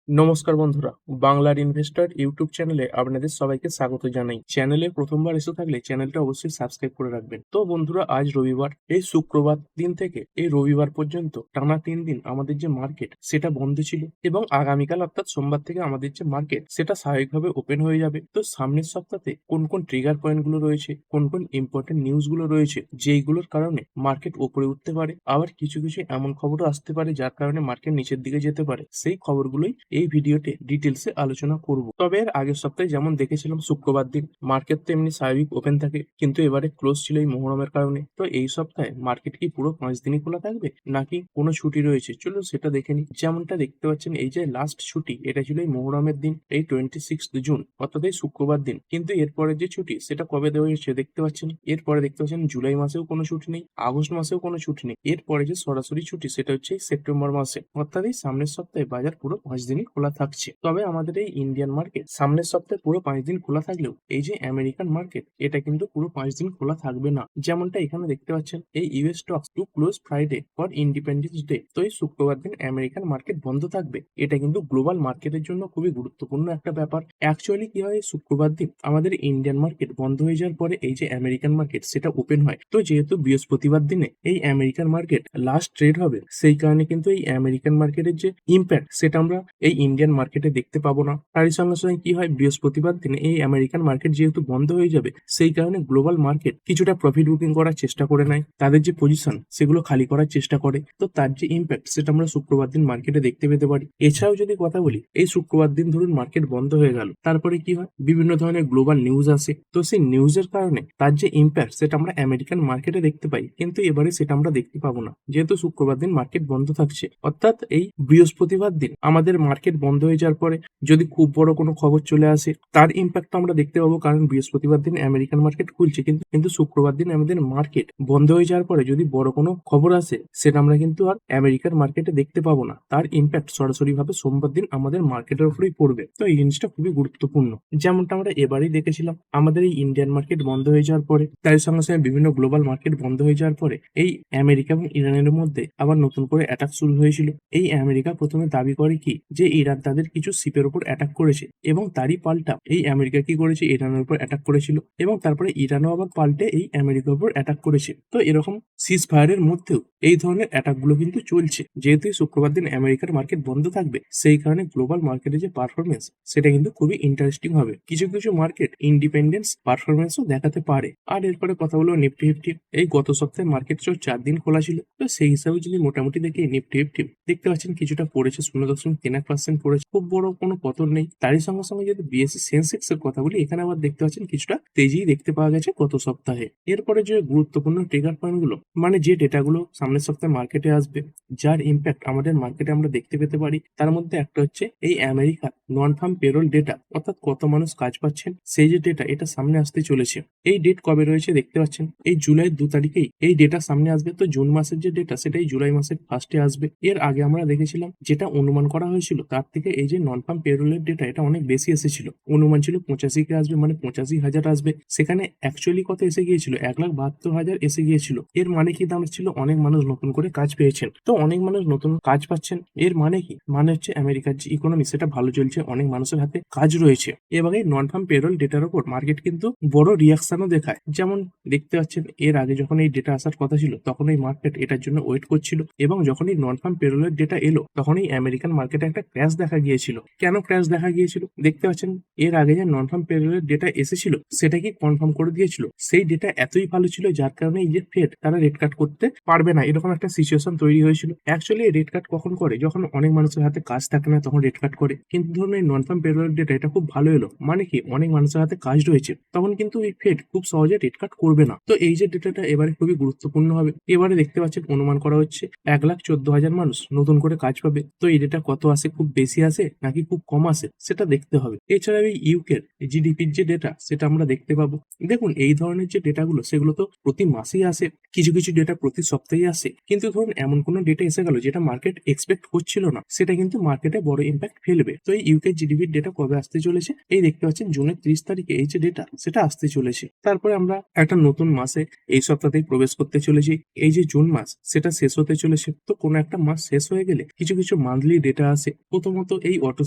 নমস্কার বন্ধুরা, বাংলার ইনভেস্টর ইউটিউব চ্যানেলে আপনাদের সবাইকে স্বাগত জানাই। চ্যানেলে প্রথমবার এসে থাকলে চ্যানেলটা অবশ্যই সাবস্ক্রাইব করে রাখবেন। তো বন্ধুরা, আজ রবিবার, এই শুক্রবার দিন থেকে এই রবিবার পর্যন্ত টানা 3 দিন আমাদের যে মার্কেট সেটা বন্ধ ছিল, এবং আগামীকাল অর্থাৎ সোমবার থেকে আমাদের যে মার্কেট সেটা স্বাভাবিকভাবে ওপেন হয়ে যাবে। তো সামনের সপ্তাহে কোন কোন ট্রিগার পয়েন্ট গুলো রয়েছে, কোন কোন ইম্পর্টেন্ট নিউজ গুলো রয়েছে যেইগুলোর কারণে মার্কেট উপরে উঠতে পারে, আবার কিছু কিছু এমন খবরও আসতে পারে যার কারণে মার্কেট নিচের দিকে যেতে পারে, সেই খবরগুলোই এই ভিডিওতে ডিটেলসে আলোচনা করব। তবে এর আগের সপ্তাহে যেমন দেখেছিলাম শুক্রবার দিন মার্কেট তো এমনি স্বাভাবিক ওপেন থাকে, কিন্তু এবারে ক্লোজ ছিল এই মোহরমের কারণে। তো এই সপ্তাহে মার্কেট কি পুরো 5 দিনই খোলা থাকবে নাকি কোনো ছুটি রয়েছে, চলুন সেটা দেখে নিই। যেমনটা দেখতে পাচ্ছেন, এই যে লাস্ট ছুটি এটা ছিল এই মোহরমের দিন, এই 26 জুন, অর্থাৎ এই শুক্রবার দিন। কিন্তু এরপরে যে ছুটি সেটা কবে দেওয়া হয়েছে দেখতে পাচ্ছেন। এরপরে দেখতে পাচ্ছেন জুলাই মাসেও কোনো ছুটি নেই, আগস্ট মাসেও কোনো ছুটি নেই। এরপরে যে সরাসরি ছুটি সেটা হচ্ছে এই সেপ্টেম্বর মাসে, অর্থাৎ এই সামনের সপ্তাহে বাজার পুরো 5 দিনই খোলা থাকছে। তবে আমাদের এই ইন্ডিয়ান মার্কেট সামনের সপ্তাহে পুরো 5 দিন খোলা থাকলেও এই যে আমেরিকান মার্কেট এটা কিন্তু পুরো 5 দিন খোলা থাকবে না। যেমনটা এখানে দেখতে পাচ্ছেন, এই US stocks to close Friday for Independence Day. তো এই শুক্রবার দিন আমেরিকান মার্কেট বন্ধ থাকবে। এটা কিন্তু গ্লোবাল মার্কেটের জন্য খুবই গুরুত্বপূর্ণ একটা ব্যাপার। অ্যাকচুয়ালি কি হয়, শুক্রবার দিন আমাদের ইন্ডিয়ান মার্কেট বন্ধ হয়ে যাওয়ার পরে এই যে আমেরিকান মার্কেট সেটা ওপেন হয়। তো যেহেতু বৃহস্পতিবার দিনে এই আমেরিকান মার্কেট লাস্ট ট্রেড হবে, সেই কারণে কিন্তু এই আমেরিকান মার্কেটের যে ইম্প্যাক্ট সেটা আমরা এই ইন্ডিয়ান মার্কেটে দেখতে পাবো না। তারই সঙ্গে সঙ্গে কি হয়, বৃহস্পতিবার দিনে এই আমেরিকান মার্কেট যেহেতু বন্ধ হয়ে যাবে, সেই কারণে গ্লোবাল মার্কেট কিছুটা প্রফিট বুকিং করার চেষ্টা করে নেয়, তাদের যে পজিশন সেগুলো খালি করার চেষ্টা করে। তো তার যে ইম্প্যাক্ট সেটা আমরা শুক্রবার দিন মার্কেটে দেখতে পেতে পারি। এছাড়াও যদি কথা বলি, এই শুক্রবার দিন ধরুন মার্কেট বন্ধ হয়ে গেল, তারপরে কি হয়, বিভিন্ন ধরনের গ্লোবাল নিউজ আসে। তো সেই নিউজের কারণে তার যে ইম্প্যাক্ট সেটা আমরা আমেরিকান মার্কেটে দেখতে পাই, কিন্তু এবারে সেটা আমরা দেখতে পাবো না, যেহেতু শুক্রবার দিন মার্কেট বন্ধ থাকছে। অর্থাৎ এই বৃহস্পতিবার দিন আমাদের মার্কেট বন্ধ হয়ে যাওয়ার পরে যদি খুব বড় কোনো খবর চলে আসে, তার ইম্প্যাক্ট আমরা দেখতে পাবো, কারণ বৃহস্পতিবার দিন আমেরিকান মার্কেট খুলছে, কিন্তু কিন্তু শুক্রবার দিন আমাদের মার্কেট বন্ধ হয়ে যাওয়ার পরে যদি বড় কোনো খবর আসে, সেটা আমরা কিন্তু আর আমেরিকার মার্কেটে দেখতে পাবো না। তার ইম্প্যাক্ট সরাসরি ভাবে সোমবার দিন আমাদের মার্কেটের উপরেই পড়বে। তো এই জিনিসটা খুবই গুরুত্বপূর্ণ। যেমনটা আমরা এবারেই দেখেছিলাম, আমাদের এই ইন্ডিয়ান মার্কেট বন্ধ হয়ে যাওয়ার পরে, তার সঙ্গে সঙ্গে বিভিন্ন গ্লোবাল মার্কেট বন্ধ হয়ে যাওয়ার পরে এই আমেরিকা এবং ইরানের মধ্যে আবার নতুন করে অ্যাটাক শুরু হয়েছিল। এই আমেরিকা প্রথমে দাবি করে কি যে ইরান তাদের কিছু শিপের উপর অ্যাটাক করেছে, এবং তারই পাল্টা এই আমেরিকা কি করেছে, ইরানের উপর অ্যাটাক করেছিল, এবং তারপরে ইরানও আবার পাল্টে এই আমেরিকার উপর অ্যাটাক করেছে। তো এরকম সিজ ফায়ারের মধ্যেও এই ধরনের অ্যাটাক গুলো কিন্তু চলছে। যেহেতু শুক্রবার দিন আমেরিকার মার্কেট বন্ধ থাকবে, সেই কারণে গ্লোবাল মার্কেটের যে পারফরমেন্স সেটা কিন্তু খুবই ইন্টারেস্টিং হবে। কিছু কিছু মার্কেট ইন্ডিপেন্ডেন্স পারফরমেন্সও দেখাতে পারে। আর এরপরে কথা বলবো নিফটি ফিফটি। এই গত সপ্তাহে মার্কেট 4 দিন খোলা ছিল, তো সেই হিসাবে যদি মোটামুটি দেখি নিফটি ফিফটি দেখতে পাচ্ছেন কিছুটা পড়েছে, 0.31% পড়েছে, খুব বড় কোনো পতন নেই। তারই সঙ্গে সঙ্গে যদি বিএসসি সেন্সেক্স এর কথা বলি, এখানে আবার দেখতে পাচ্ছেন কিছুটা তেজি দেখতে পাওয়া গেছে গত সপ্তাহে। এরপরে যে গুরুত্বপূর্ণ ট্রিগার পয়েন্ট গুলো, মানে যে ডেটাগুলো সামনের সপ্তাহে মার্কেটে আসবে, যার ইম্প্যাক্ট আমাদের মার্কেটে আমরা দেখতে পেতে পারি, তার মধ্যে একটা হচ্ছে এই আমেরিকার নন ফার্ম পেরোল ডেটা, অর্থাৎ কত মানুষ কাজ পাচ্ছেন সেই যে ডেটা, এটা সামনে আসতে চলেছে। এই ডেট কবে রয়েছে দেখতে পাচ্ছেন, এই জুলাই 2 তারিখেই এই ডেটা সামনে আসবে। তো জুন মাসের যে ডেটা সেটাই জুলাই মাসের ফার্স্টে আসবে। এর আগে আমরা দেখেছিলাম যেটা অনুমান করা হয়েছিল তার থেকে এই যে নন ফার্ম পেরোলের ডেটা এটা অনেক বেশি এসেছিল। অনুমান ছিল 85 কে আসবে, মানে 85,000 আসবে, সেখানে অ্যাকচুয়ালি কত এসে গিয়েছিল, 1,72,000 এসে গিয়েছিল। এর মানে কি দাঁড়াচ্ছিল, অনেক মানুষ নতুন করে কাজ পেয়েছেন। তো অনেক মানুষ নতুন কাজ পাচ্ছেন, এর মানে কি, মানে হচ্ছে আমেরিকার যে ইকোনমি সেটা ভালো চলছে, অনেক মানুষের হাতে কাজ রয়েছে। এবার এই নন ফার্ম পেরোল ডেটার উপর মার্কেট কিন্তু বড় রিয়াকশনও দেখায়। যেমন দেখতে পাচ্ছেন, এর আগে যখন এই ডেটা আসার কথা ছিল তখন এই মার্কেট এটার জন্য ওয়েট করছিল, এবং যখন এই নন ফার্ম পেরোলের ডেটা এলো তখন এই আমেরিকান মার্কেটে একটা ক্র্যাশ দেখা গিয়েছিল। কেন ক্র্যাশ দেখা গিয়েছিল দেখতে পাচ্ছেন, এর আগে যে নন ফার্ম পেরোলের ডেটা এসেছিল সেটা কি কনফার্ম করে দিয়েছিল, সেই ডেটা এতই ভালো ছিল যার কারণে এই যে ফেড তারা রেট কাট করতে পারবে না, এরকম একটা সিচুয়েশন তৈরি হয়েছিল। অ্যাকচুয়ালি রেট কাট কখন করে, যখন অনেক মানুষের হাতে কাজ থাকে না তখন রেট কাট করে। কিন্তু ধরুন এই নন ফার্ম পেরোলের ডেটা এটা খুব ভালো এলো, মানে কি অনেক মানুষের হাতে কাজ রয়েছে, তখন কিন্তু এই ফেড খুব সহজে রেট কাট করবে না। তো এই যে ডেটাটা এবারে খুবই গুরুত্বপূর্ণ হবে। এবারে দেখতে পাচ্ছেন অনুমান করা হচ্ছে 1,14,000 মানুষ নতুন করে কাজ পাবে। তো এই ডেটা কত আসে, খুব বেশি আসে নাকি খুব কম আসে সেটা দেখতে হবে। এছাড়া এই ইউকের জিডিপির যে ডেটা সেটা আমরা দেখতে পাবো। দেখুন এই ধরনের যে ডেটাগুলো সেগুলো তো প্রতি মাসেই আসে, কিছু কিছু ডেটা প্রতি সপ্তাহে আসে, কিন্তু ধরুন এমন কোনো ডেটা এসে গেল যেটা মার্কেট এক্সপেক্ট করছিল না, সেটা কিন্তু মার্কেটে বড় ইম্প্যাক্ট ফেলবে। তো এই ইউকে জিডিপির ডেটা কবে আসতে চলেছে, এই দেখতে পাচ্ছেন জুনের 30 তারিখে এই যে ডেটা সেটা আসতে চলেছে। তারপরে আমরা একটা নতুন মাসে এই সপ্তাহতেই প্রবেশ করতে চলেছি। এই যে জুন মাস সেটা শেষ হতে চলেছে, তো কোনো একটা মাস শেষ হয়ে গেলে কিছু কিছু মান্থলি ডেটা আসে, প্রথমত এই অটো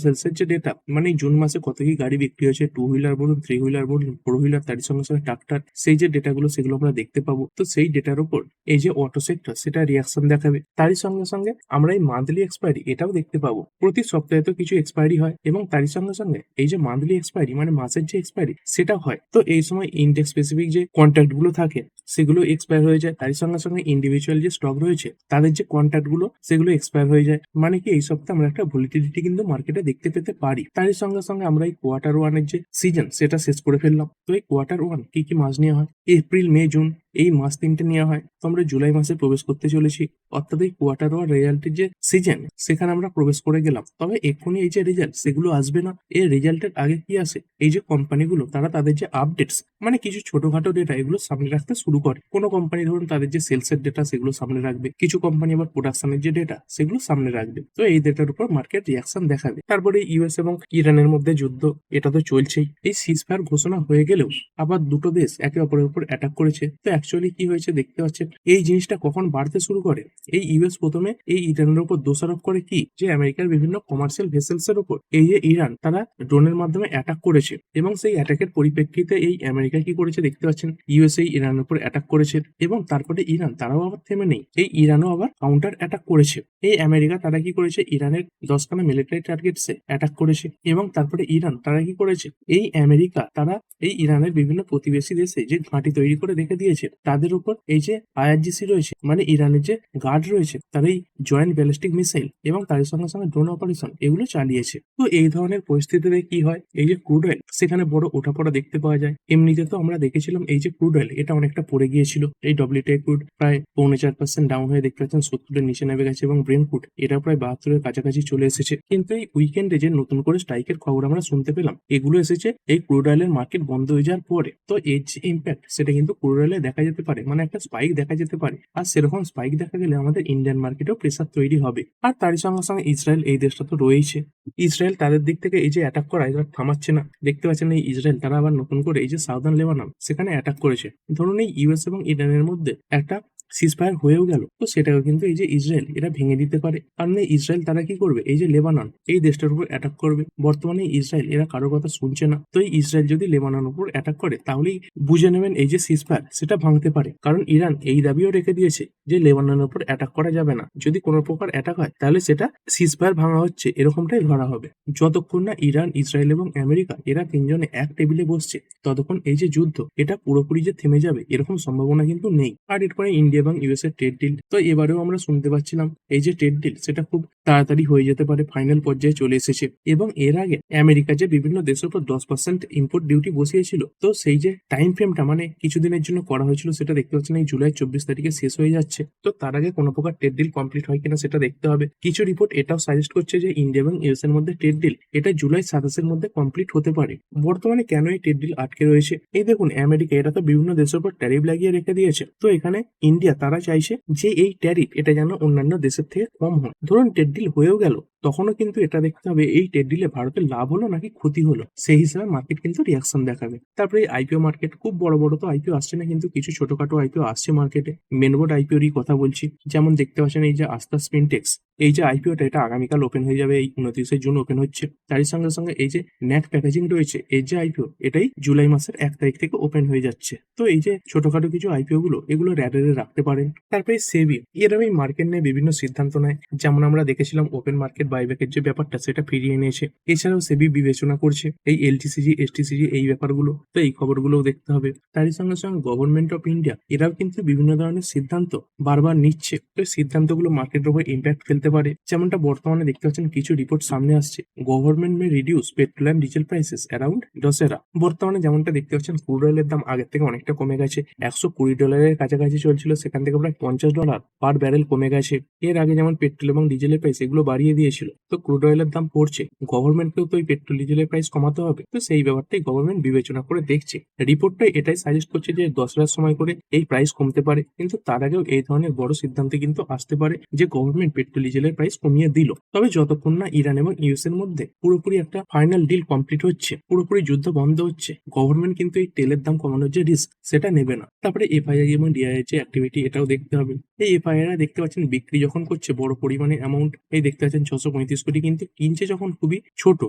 সেলসের যে ডেটা, মানে এই জুন মাসে কত কি গাড়ি বিক্রি হয়েছে, টু হুইলার বলুন, থ্রি হুইলার বলুন, ফোর হুইলার, তার সঙ্গে সঙ্গে ট্রাক্টর, সেই যে ডেটাগুলো সেগুলো আমরা দেখতে পাবো। তো সেই ডেটার উপর এই যে অটো সেক্টর সেটা রিয়াকশন দেখাবে। তারই সঙ্গে সঙ্গে আমরা এই মান্থলি এক্সপায়ারি এটাও দেখতে পাবো। প্রতি সপ্তাহে তো কিছু এক্সপায়ারি হয় এবং তারই সঙ্গে সঙ্গে এই যে মান্থলি এক্সপায়ারি মানে মাসের যে এক্সপায়ারি সেটা হয়। তো এই সময় ইন্ডেক্স স্পেসিফিক যে কন্ট্রাক্ট গুলো থাকে সেগুলো এক্সপায়ার হয়ে যায়। তারই সঙ্গে সঙ্গে ইন্ডিভিজুয়াল যে স্টক রয়েছে তাদের যে কন্ট্রাক্ট গুলো সেগুলো এক্সপায়ার হয়ে যায়। মানে কি এই সপ্তাহে আমরা একটা ভলিটিলিটি কিন্তু মার্কেটে দেখতে পেতে পারি। তারই সঙ্গে সঙ্গে আমরা এই কোয়ার্টার ওয়ানের যে সিজন সেটা শেষ করে ফেললাম। তো এই কোয়ার্টার ওয়ান কি কি মাস নেওয়া হয়? এপ্রিল, মে, জুন, এই মাস তিনটে নেওয়া হয়। তো আমরা জুলাই মাসে প্রবেশ করতে চলেছি, অর্থাৎ এই কোয়ার্টার ওয়ান রেজাল্টের যে সিজন সেখানে আমরা প্রবেশ করে গেলাম। তবে এক্ষুনি এই যে রেজাল্ট সেগুলো আসবে না, এই রেজাল্টের আগে কি আসে, এই যে কোম্পানিগুলো তারা তাদের যে আপডেটস মানে কিছু ছোটখাটো ডেটা এগুলো সামনে রাখতে শুরু করে। কোনো কোম্পানি ধরুন তাদের যে সেলসের ডেটা সেগুলো সামনে রাখবে, কিছু কোম্পানি আবার প্রোডাকশনের যে ডেটা সেগুলো সামনে রাখবে। তো এই ডেটার উপর মার্কেট রিয়াকশন দেখাবে। তারপরে ইউএস এবং ইরানের মধ্যে যুদ্ধ, এটা তো চলছেই। এই সিজফায়ার ঘোষণা হয়ে গেলেও আবার দুটো দেশ একে অপরের উপর অ্যাটাক করেছে। তো অ্যাকচুয়ালি কি হয়েছে দেখতে পাচ্ছেন, এই জিনিসটা কখন বাড়তে শুরু করে, এই ইউএস প্রথমে এই ইরানের উপর দোষারোপ করে কি যে আমেরিকার বিভিন্ন কমার্শিয়াল ভেসেলস এর উপর এই যে ইরান তারা ড্রোনের মাধ্যমে অ্যাটাক করেছে এবং সেই অ্যাটাকের পরিপ্রেক্ষিতে এই আমেরিকা কি করেছে দেখতে পাচ্ছেন, ইউএসএ ইরানের উপর অ্যাটাক করেছে এবং তারপরে ইরান তারাও আবার থেমে নেই, এই ইরানও আবার কাউন্টার অ্যাটাক করেছে। এই আমেরিকা তারা কি করেছে, ইরানের 10খানা মিলিটারি টার্গেটসে অ্যাটাক করেছে এবং তারপরে ইরান তারা কি করেছে, এই আমেরিকা তারা এই ইরানের বিভিন্ন প্রতিবেশী দেশে যে ঘাঁটি তৈরি করে রেখে দিয়েছে তাদের উপর এই যে আইআরজিসি রয়েছে মানে ইরানের যে গার্ড রয়েছে তারা এই জয়েন্ট ব্যালিস্টিক মিসাইল এবং তার সঙ্গে সঙ্গে ড্রোন অপারেশন এগুলো চালিয়েছে। তো এই ধরনের পরিস্থিতিতে কি হয়, এই যে ক্রুড অয়েল সেখানে বড় ওঠাপড়া দেখতে পাওয়া যায়। এমনিতে তো আমরা দেখেছিলাম এই যে ক্রুড অয়েল এটা অনেকটা পড়ে গিয়েছিল, এই ডব্লিউটিআই ক্রুড প্রায় 4.5% ডাউন হয়ে দেখতে পাচ্ছেন 70-এর নিচে নেমে গেছে এবং ব্রেন্ট ক্রুড এটা প্রায় 72-এর কাছাকাছি চলে এসেছে। কিন্তু এই উইকেন্ডে যে নতুন করে স্ট্রাইকের খবর আমরা শুনতে পেলাম এগুলো এসেছে এই ক্রুড অয়েলের মার্কেট বন্ধ হয়ে যাওয়ার পরে। তো এর যে ইম্প্যাক্ট সেটা কিন্তু ক্রুড অয়েলে দেখা যেতে পারে, মানে একটা স্পাইক দেখা যেতে পারে। আর সেরকম স্পাইক দেখা গেলে আমাদের ইন্ডিয়ান মার্কেটেও প্রেসার তৈরি হবে। আর তারই সঙ্গে সঙ্গে ইসরায়েল এই দেশটা তো রয়েছে, ইসরায়েল তাদের দিক থেকে এই যে অ্যাটাক করা এবার থামাচ্ছে না। দেখতে পাচ্ছেন এই ইসরায়েল তারা আবার নতুন করে এই যে সাউদার্ন লেবানন সেখানে অ্যাটাক করেছে। ধরুন এই ইউএস এবং ইরানের মধ্যে একটা সিজফায়ার হয়েও গেল, তো সেটাও কিন্তু এই যে ইসরায়েল এরা ভেঙে দিতে পারে। কারণ এই ইসরায়েল তারা কি করবে, এই যে লেবানন এই দেশটার উপর অ্যাটাক করবে। বর্তমানে ইসরায়েল এরা কারোর কথা শুনছে না। তো এই ইসরায়েল যদি লেবানন উপর অ্যাটাক করে তাহলেই বুঝে নেবেন এই যে সিজফায়ার সেটা ভাঙতে পারে। কারণ ইরান এই দাবিও রেখে দিয়েছে যে লেবাননের উপর অ্যাটাক করা যাবে না, যদি কোনো প্রকার অ্যাটাক হয় তাহলে সেটা সিজফায়ার ভাঙা হচ্ছে এরকমটাই ধরা হবে। যতক্ষণ না ইরান, ইসরায়েল এবং আমেরিকা এরা তিনজনে এক টেবিলে বসছে ততক্ষণ এই যে যুদ্ধ এটা পুরোপুরি যে থেমে যাবে এরকম সম্ভাবনা কিন্তু নেই। আর এরপরে ইন্ডিয়া এবং ইউএস এর ট্রেড ডিল, তো এবারেও আমরা শুনতে পাচ্ছিলাম এই যে ট্রেড ডিল সেটা খুব তাড়াতাড়ি হয়ে যেতে পারে, ফাইনাল পর্যায়ে চলে এসেছে। এবং এর আগে আমেরিকা যে বিভিন্ন দেশের উপর 10% ইম্পোর্ট ডিউটি বসিয়েছিল, তো সেই যে টাইম ফ্রেমটা মানে কিছুদিনের জন্য করা হয়েছিল সেটা দেখতে পাচ্ছেন এই জুলাই 24 তারিখে শেষ হয়ে যাচ্ছে। তো তার আগে কোনো প্রকার ট্রেড ডিল কমপ্লিট হয় কিনা সেটা দেখতে হবে। কিছু রিপোর্ট এটাও সাজেস্ট করছে যে ইন্ডিয়া এবং ইউএস এর মধ্যে ট্রেড ডিল এটা জুলাই 27-এর মধ্যে কমপ্লিট হতে পারে। বর্তমানে কেন এই ট্রেড ডিল আটকে রয়েছে, এই দেখুন আমেরিকা এরা তো বিভিন্ন দেশের উপর ট্যারিফ লাগিয়ে রেখে দিয়েছে। তো এখানে ইন্ডিয়া তারা চাইছে যে এই ট্যারিফ এটা যেন অন্যান্য দেশের থেকে কম হয়। ধরুন ট্রেড ডিল হয়েও গেল, তখনও কিন্তু এটা দেখতে হবে এই ট্রেড ডিলে ভারতের লাভ হলো নাকি ক্ষতি হলো, সেই হিসাবে মার্কেট কিন্তু রিয়াকশন দেখাবে। তারপরে এই আইপিও মার্কেট, খুব বড় বড় তো আইপিও আসছে না কিন্তু কিছু ছোটখাটো আইপিও আসছে মার্কেটে। মেনবোর্ড আইপিওরই কথা বলছি, যেমন দেখতে পাচ্ছেন এই যে আস্থা স্পিনটেক্স এই যে আইপিওটা এটা আগামীকাল ওপেন হয়ে যাবে, এই 29শে জুন ওপেন হচ্ছে। তারই সঙ্গে সঙ্গে এই যে ন্যাট প্যাকেজিং রয়েছে এর যে আইপিও এটাই জুলাই মাসের 1 তারিখ থেকে ওপেন হয়ে যাচ্ছে। তো এই যে ছোটখাটো কিছু আইপিও গুলো এগুলো র্যাডারে রাখতে পারেন। তারপরে সেবি এরম এই মার্কেট নিয়ে বিভিন্ন সিদ্ধান্ত নেয়, যেমন আমরা দেখেছিলাম ওপেন মার্কেট বাইব্যাকের যে ব্যাপারটা সেটা ফিরিয়ে এনেছে। এছাড়াও সেবি বিবেচনা করছে এই এলটিসিজি এসটিসিজি এই ব্যাপারগুলো, তো এই খবরগুলোও দেখতে হবে। তারই সঙ্গে সঙ্গে গভর্নমেন্ট অফ ইন্ডিয়া এরাও কিন্তু বিভিন্ন ধরনের সিদ্ধান্ত বারবার নিচ্ছে। তো এই সিদ্ধান্তগুলো মার্কেটের উপর ইম্প্যাক্ট ফেলতে পারে। যেমনটা বর্তমানে দেখতে পাচ্ছেন কিছু রিপোর্ট সামনে আসছে, government may reduce petrol and diesel prices around Dussehra. বর্তমানে যেমনটা দেখতে পাচ্ছেন ক্রুড অয়েলের দাম আগের থেকে অনেকটা কমে গেছে, $120 কাছাকাছি চলছিল, সেখান থেকে প্রায় $50 পার ব্যারেল কমে গেছে। এর আগে যেমন পেট্রোল এবং ডিজেলের প্রাইস এগুলো বাড়িয়ে দিয়েছিল, তো ক্রুড অয়েলের দাম পড়ছে, গভর্নমেন্টকেও তো এই পেট্রোল ডিজেলের প্রাইস কমাতে হবে। তো সেই ব্যাপারটাই গভর্নমেন্ট বিবেচনা করে দেখছে। রিপোর্টটা এটাই সাজেস্ট করছে যে দশরার সময় করে এই প্রাইস কমতে পারে, কিন্তু তার আগেও এই ধরনের বড় সিদ্ধান্তে কিন্তু আসতে পারে যে গভর্নমেন্ট পেট্রোল ডিজেলের প্রাইস কমিয়ে দিল। তবে যতক্ষণ না ইরান এবং ইউএস এর মধ্যে পুরোপুরি একটা ফাইনাল ডিল কমপ্লিট হচ্ছে, পুরোপুরি যুদ্ধ বন্ধ হচ্ছে, গভর্নমেন্ট কিন্তু এই তেলের দাম কমানোর যে রিস্ক সেটা নেবে না। তারপরে এফআইআই এবং ডিআই যে অ্যাক্টিভিটি এটাও দেখতে হবে। এই এফআইআই দেখতে পাচ্ছেন বিক্রি যখন করছে বড় পরিমাণে অ্যামাউন্ট, এই দেখতে পাচ্ছেন 335 কোটি কিনছে যখন খুবই ছোট,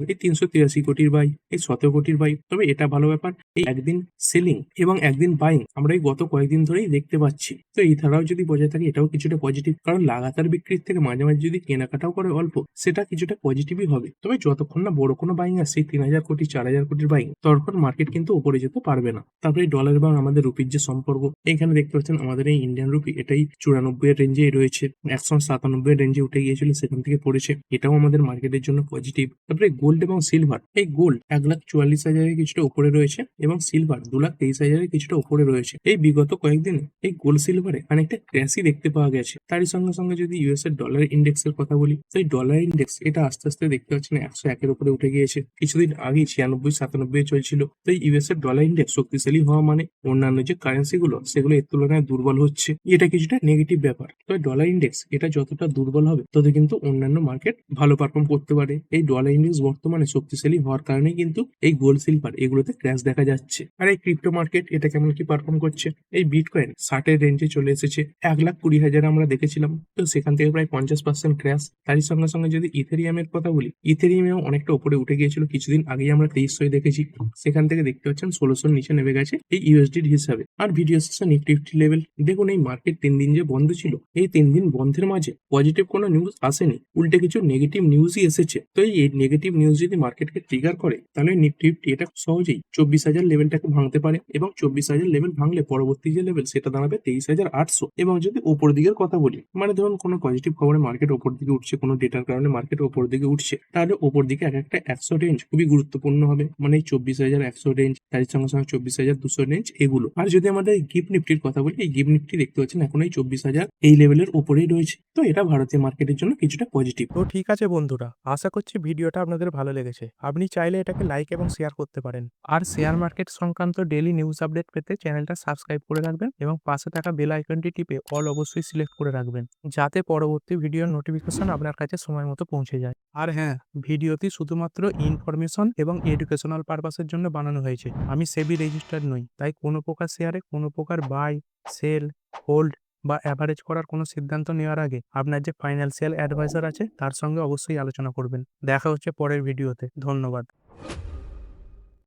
এই 383 কোটির বাই, এই 17 কোটির বাই। তবে এটা ভালো ব্যাপার, এই একদিন সেলিং এবং একদিন বাইং আমরা এই গত কয়েকদিন ধরেই দেখতে পাচ্ছি। তো এই ধারাও যদি বজায় থাকে এটাও কিছুটা পজিটিভ, কারণ লাগাতার বিক্রির থেকে মাঝে মাঝে যদি কেনাকাটাও করে অল্প, সেটা কিছুটা পজিটিভই হবে। তবে যতক্ষণ না বড় কোনো বাইং আসছে 3,000 কোটি 4,000 কোটির বাইং, ততক্ষণ মার্কেট কিন্তু উপরে যেতে পারবে না। তারপরে ডলার এবং আমাদের রুপির যে সম্পর্ক, এখানে দেখতে পাচ্ছেন আমাদের এই ইন্ডিয়ান রুপি এটাই 94 এর রেঞ্জে রয়েছে, 197 এর রেঞ্জে উঠে গিয়েছিল, সেখান থেকে পড়েছে, এটাও আমাদের মার্কেটের জন্য পজিটিভ। তারপরে গোল্ড এবং সিলভার, এই গোল্ড 1,44,000 কিছুটা উপরে রয়েছে এবং সিলভার 2,23,000 কিছুটা উপরে রয়েছে। এই বিগত কয়েকদিনে এই গোল্ড সিলভারে খানিকটা ক্র্যাশই দেখতে পাওয়া গেছে। তারই সঙ্গে সঙ্গে যদি ইউএস এর ডলার ইন্ডেক্সের কথা বলি, তো এই ডলার ইন্ডেক্স এটা আস্তে আস্তে দেখতে পাচ্ছেন 101 উপরে উঠে গিয়েছে। কিছুদিন আগে 96-97 চলছিল। তো এই ইউএস এর ডলার ইন্ডেক্স শক্তিশালী হওয়া মানে অন্যান্য যে কারেন্সি গুলো সেগুলো এর তুলনায় দুর্বল হচ্ছে, এটা কিছুটা নেগেটিভ ব্যাপার। তবে ডলার ইন্ডেক্স এটা যতটা দুর্বল হবে তত কিন্তু অন্যান্য মার্কেট ভালো পারফর্ম করতে পারে। এই ডলার ইন্ডেক্স বর্তমানে শক্তিশালী হওয়ার কারণে কিন্তু এই গোল্ড সিলভার এগুলোতে ক্র্যাশ দেখা যাচ্ছে। আর এই ক্রিপ্টো মার্কেট এটা কেমন কি পারফর্ম করছে, এই বিটকয়েন 60 এর রেঞ্জে চলে এসেছে, 1,20,000 আমরা দেখেছিলাম, তো সেখান থেকে প্রায় 50% ক্র্যাশ। তারই সঙ্গে সঙ্গে যদি ইথেরিয়ামের কথা বলি, ইথেরিয়ামেও অনেকটা উপরে উঠে গিয়েছিল, কিছুদিন আগেই আমরা 2300 দেখেছি, সেখান থেকে দেখতে পাচ্ছেন 1600 নিচে নেমে গেছে এই ইউএসডির হিসাবে। আর ভিডিও সেকশন নিফটি লেভেল দেখুন, এই মার্কেট 3 দিন যে বন্ধ ছিল, এই 3 দিন বন্ধের মাঝে পজিটিভ কোনো নিউজ আসেনি, উল্টে কিছু নেগেটিভ নিউজই এসেছে। তো এই নেগেটিভ নিউজ যদি মার্কেটকে ট্রিগার করে, তাহলে নিফটি এটা সহজেই 24,000 লেভেলটাকে ভাঙতে পারে, এবং 24,000 লেভেল ভাঙলে পরবর্তী যে লেভেল সেটা দাঁড়াবে 23,800। এবং যদি ওপর দিকের কথা বলি, মানে ধরুন কোনো পজিটিভ খবরে মার্কেট ওপর দিকে উঠছে, কোনো ডেটার কারণে মার্কেট ওপর দিকে উঠছে, তাহলে ওপর দিকে এক একটা 100 রেঞ্জ খুবই গুরুত্বপূর্ণ হবে, মানে এই 24,100 রেঞ্জ, তার সঙ্গে সঙ্গে 24,200 রেঞ্জ এগুলো। আর যদি আমাদের গিফট নিফটির কথা বলি, এই গিফট নিফটি দেখতে পাচ্ছেন এখন এই 24,000 এই লেভেলের উপরেই রয়েছে, তো এটা ভারতীয় মার্কেটের জন্য কিছুটা পজিটিভ। তো ঠিক আছে বন্ধুরা, আশা করছি ভিডিওটা আপনাদের ভালো লেগেছে। আপনি চাইলে এটাকে লাইক এবং শেয়ার করতে পারেন। আর শেয়ার মার্কেট সংক্রান্ত ডেইলি নিউজ আপডেট পেতে চ্যানেলটা সাবস্ক্রাইব করে রাখবেন এবং পাশে থাকা বেল আইকনটি টিপে অল অবশ্যই সিলেক্ট করে রাখবেন, যাতে পরবর্তী ভিডিওর নোটিফিকেশন আপনার কাছে সময় মতো পৌঁছে যায়। আর হ্যাঁ, ভিডিওটি শুধুমাত্র ইনফরমেশন এবং এডুকেশনাল পারপাসের জন্য বানানো হয়েছে। আমি সেবি রেজিস্টার্ড নই, তাই কোনো প্রকার শেয়ারে কোনো প্রকার বাই, সেল, হোল্ড বা অ্যাভারেজ করার কোনো সিদ্ধান্ত নেওয়ার আগে আপনার যে ফাইন্যান্সিয়াল অ্যাডভাইজার আছে তার সঙ্গে অবশ্যই আলোচনা করবেন। দেখা হচ্ছে পরের ভিডিওতে। ধন্যবাদ।